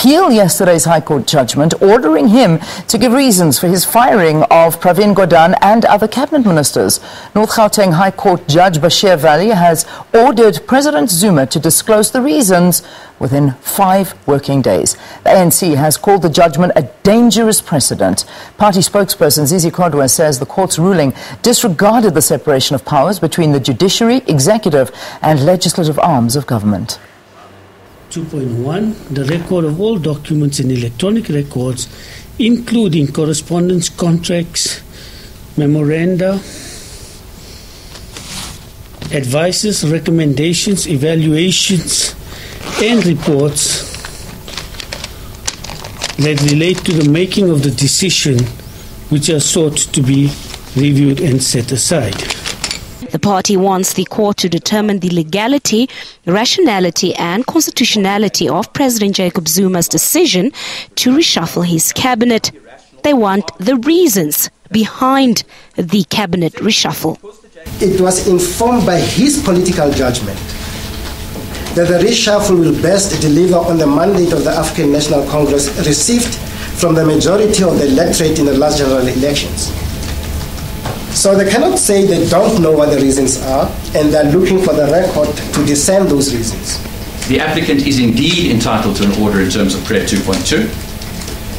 appeal yesterday's High Court judgment ordering him to give reasons for his firing of Pravin Gordhan and other cabinet ministers. North Gauteng High Court Judge Bashir Vally has ordered President Zuma to disclose the reasons within 5 working days. The ANC has called the judgment a dangerous precedent. Party spokesperson Zizi Kodwa says the court's ruling disregarded the separation of powers between the judiciary, executive and legislative arms of government. 2.1. The record of all documents and electronic records, including correspondence, contracts, memoranda, advices, recommendations, evaluations, and reports that relate to the making of the decision, which are sought to be reviewed and set aside. The party wants the court to determine the legality, rationality and constitutionality of President Jacob Zuma's decision to reshuffle his cabinet. They want the reasons behind the cabinet reshuffle. It was informed by his political judgment that the reshuffle will best deliver on the mandate of the African National Congress received from the majority of the electorate in the last general elections. So they cannot say they don't know what the reasons are, and they're looking for the record to discern those reasons. The applicant is indeed entitled to an order in terms of Prayer 2.2.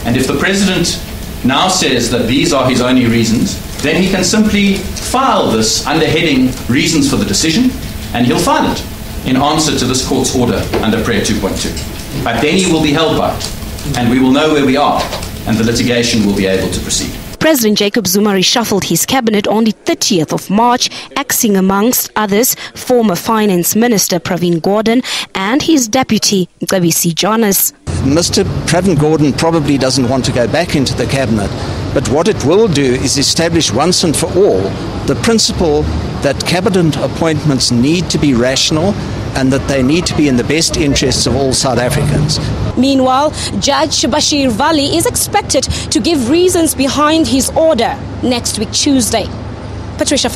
And if the President now says that these are his only reasons, then he can simply file this under heading Reasons for the Decision, and he'll file it in answer to this court's order under Prayer 2.2. But then he will be held by it, and we will know where we are, and the litigation will be able to proceed. President Jacob Zuma reshuffled his cabinet on the 30th of March, axing amongst others former Finance Minister Pravin Gordhan and his deputy Zizi Kodwa. Mr. Pravin Gordhan probably doesn't want to go back into the cabinet, but what it will do is establish once and for all the principle that cabinet appointments need to be rational and that they need to be in the best interests of all South Africans. Meanwhile, Judge Bashir Vally is expected to give reasons behind his order next week Tuesday. PATRICIA,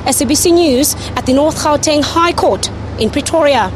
SABC News at the North Gauteng High Court in Pretoria.